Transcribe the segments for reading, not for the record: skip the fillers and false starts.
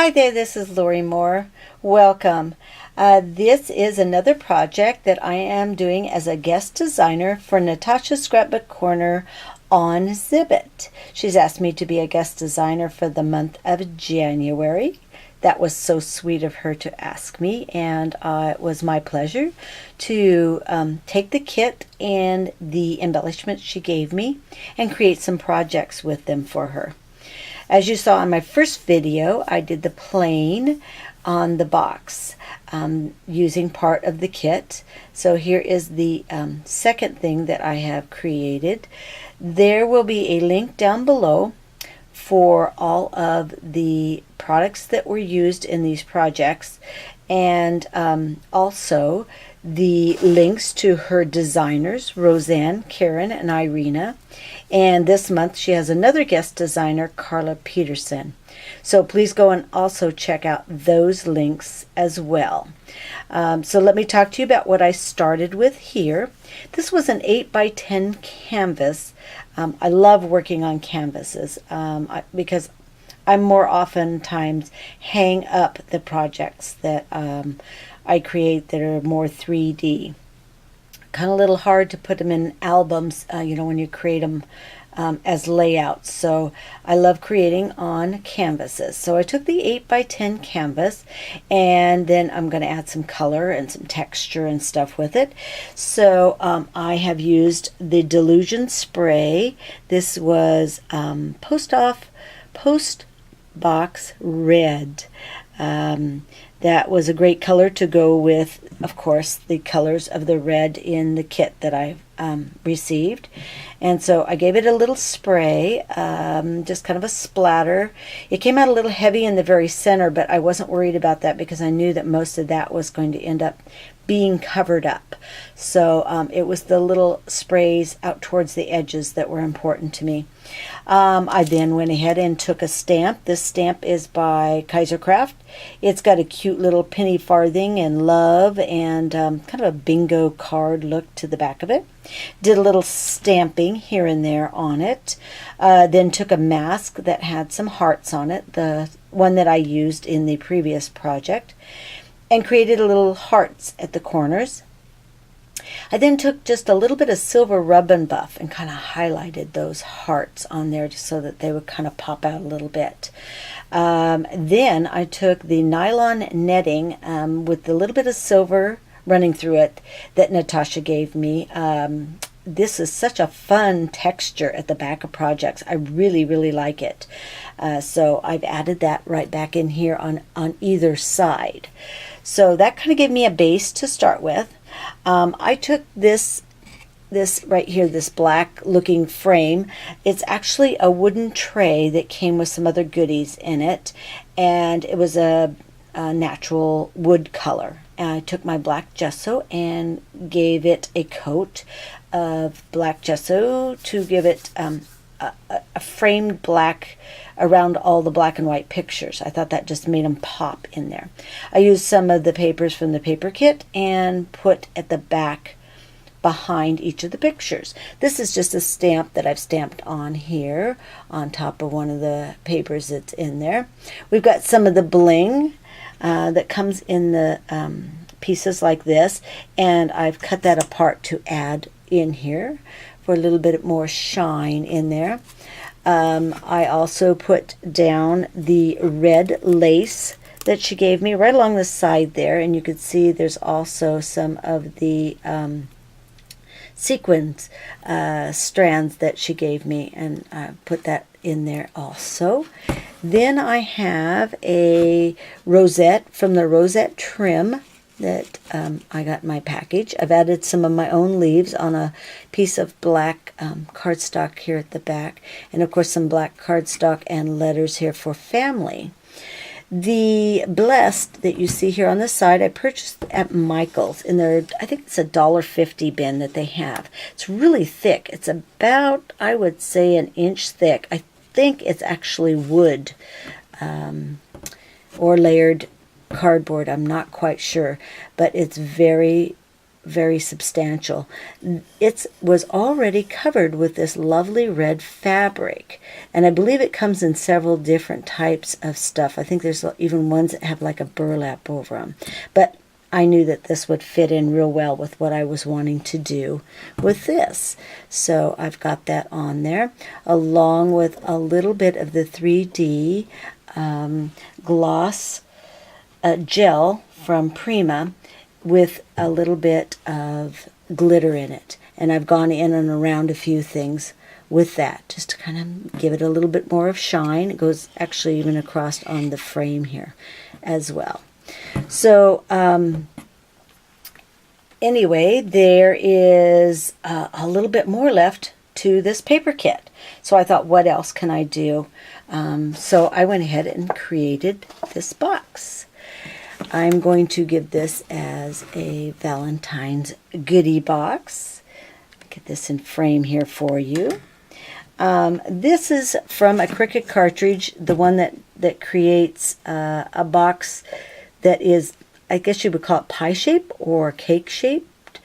Hi there, this is Laurie Moore. Welcome. This is another project that I am doing as a guest designer for Natasha's Scrapbook Corner on Zibbit. She's asked me to be a guest designer for the month of January. That was so sweet of her to ask me, and it was my pleasure to take the kit and the embellishments she gave me and create some projects with them for her. As you saw in my first video, I did the plane on the box using part of the kit. So here is the second thing that I have created. There will be a link down below for all of the products that were used in these projects, and also the links to her designers, Roseanne, Karen, and Irina. And this month she has another guest designer, Carla Peterson. So please go and also check out those links as well. So let me talk to you about what I started with here. This was an 8 by 10 canvas. I love working on canvases because I more oftentimes hang up the projects that I create that are more 3D. Kind of a little hard to put them in albums, when you create them as layouts. So I love creating on canvases. So I took the 8 by 10 canvas, and then I'm going to add some color and some texture and stuff with it. So I have used the Delusion spray. This was Post Box Red. That was a great color to go with, of course, the colors of the red in the kit that I received. And so I gave it a little spray, just kind of a splatter. It came out a little heavy in the very center, but I wasn't worried about that because I knew that most of that was going to end up being covered up. So it was the little sprays out towards the edges that were important to me. I then went ahead and took a stamp. This stamp is by Kaisercraft. It's got a cute little penny farthing and love and kind of a bingo card look to the back of it. Did a little stamping here and there on it. Then took a mask that had some hearts on it, the one that I used in the previous project, and created a little hearts at the corners. I then took just a little bit of silver rub and buff and kind of highlighted those hearts on there just so that they would kind of pop out a little bit. Then I took the nylon netting with a little bit of silver running through it that Natasha gave me. This is such a fun texture at the back of projects. I really, really like it. So I've added that right back in here on either side. So that kind of gave me a base to start with. I took this right here, this black looking frame. It's actually a wooden tray that came with some other goodies in it, and it was a natural wood color. And I took my black gesso and gave it a coat of black gesso to give it a framed black around all the black and white pictures. I thought that just made them pop in there. I used some of the papers from the paper kit and put at the back behind each of the pictures. This is just a stamp that I've stamped on here on top of one of the papers that's in there. We've got some of the bling that comes in the pieces like this, and I've cut that apart to add in here for a little bit more shine in there. I also put down the red lace that she gave me right along the side there, and you can see there's also some of the sequins strands that she gave me, and I put that in there also. Then I have a rosette from the rosette trim that I got in my package. I've added some of my own leaves on a piece of black cardstock here at the back, and of course some black cardstock and letters here for family. The Blessed that you see here on the side I purchased at Michael's in their, I think it's a $1.50 bin that they have. It's really thick. It's about, I would say, an inch thick. I think it's actually wood or layered cardboard. I'm not quite sure, but it's very very substantial. It was already covered with this lovely red fabric, and I believe it comes in several different types of stuff. I think there's even ones that have like a burlap over them, but I knew that this would fit in real well with what I was wanting to do with this. So I've got that on there, along with a little bit of the 3D gloss gel from Prima with a little bit of glitter in it. And I've gone in and around a few things with that, just to kind of give it a little bit more of shine. It goes actually even across on the frame here as well. So anyway, there is a little bit more left to this paper kit. So I thought, what else can I do? So I went ahead and created this box. I'm going to give this as a Valentine's goodie box. Get this in frame here for you. This is from a Cricut cartridge, the one that creates a box that is, I guess you would call it pie shape or cake shaped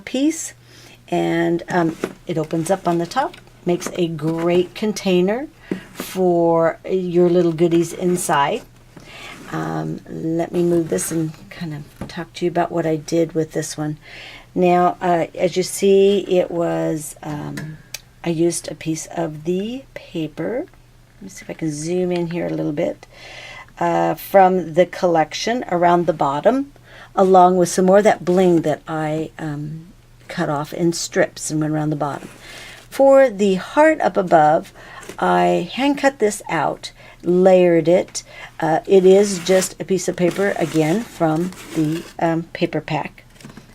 piece. And it opens up on the top, makes a great container for your little goodies inside. Let me move this and kind of talk to you about what I did with this one. Now, as you see, it was, I used a piece of the paper. Let me see if I can zoom in here a little bit. From the collection around the bottom, along with some more of that bling that I cut off in strips and went around the bottom. For the heart up above, I hand cut this out, layered it. It is just a piece of paper, again, from the paper pack.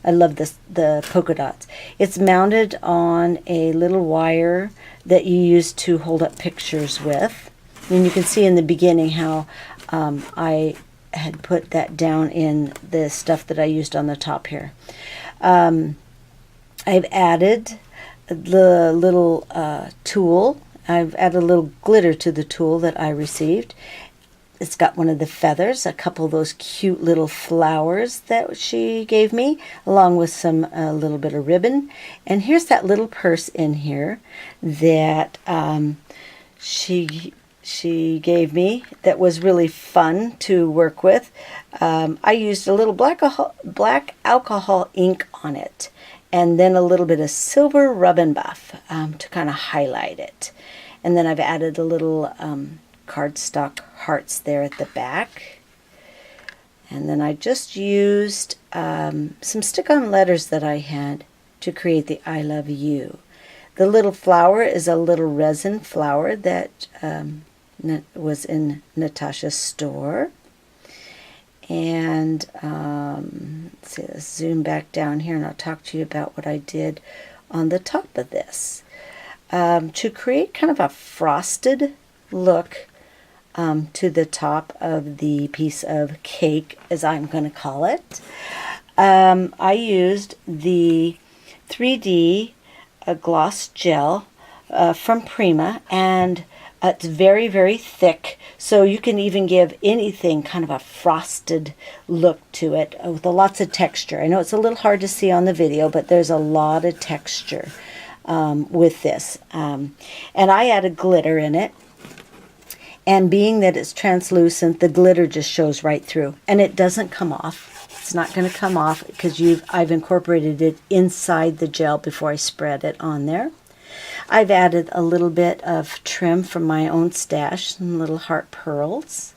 I love this, the polka dots. It's mounted on a little wire that you use to hold up pictures with. And you can see in the beginning how I had put that down in the stuff that I used on the top here. I've added the little tool. I've added a little glitter to the tool that I received. It's got one of the feathers, a couple of those cute little flowers that she gave me, along with some little bit of ribbon. And here's that little purse in here that she gave me that was really fun to work with. I used a little black alcohol ink on it, and then a little bit of silver rub and buff to kind of highlight it. And then I've added a little cardstock hearts there at the back. And then I just used some stick-on letters that I had to create the I love you. The little flower is a little resin flower that was in Natasha's store. And let's see, let's zoom back down here and I'll talk to you about what I did on the top of this. To create kind of a frosted look to the top of the piece of cake, as I'm going to call it, I used the 3D gloss gel from Prima, and it's very, very thick, so you can even give anything kind of a frosted look to it with lots of texture. I know it's a little hard to see on the video, but there's a lot of texture with this. And I added glitter in it. And being that it's translucent, the glitter just shows right through. And it doesn't come off. It's not going to come off because I've incorporated it inside the gel before I spread it on there. I've added a little bit of trim from my own stash, some little heart pearls.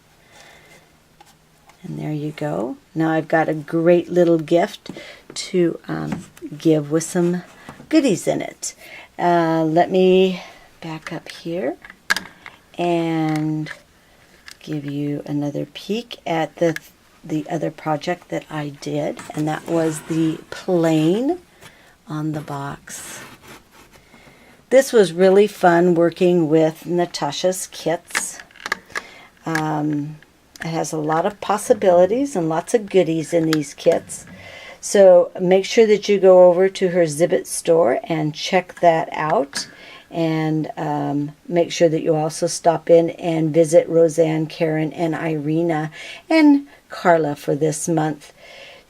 And there you go. Now I've got a great little gift to give with some goodies in it. Let me back up here and give you another peek at the other project that I did, and that was the plane on the box. This was really fun working with Natasha's kits. It has a lot of possibilities and lots of goodies in these kits. So make sure that you go over to her Zibbit store and check that out. And make sure that you also stop in and visit Roseanne, Karen, and Irina, and Carla for this month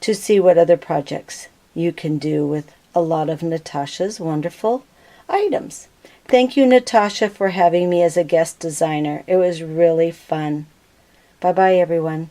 to see what other projects you can do with a lot of Natasha's wonderful items. Thank you, Natasha, for having me as a guest designer. It was really fun. Bye-bye, everyone.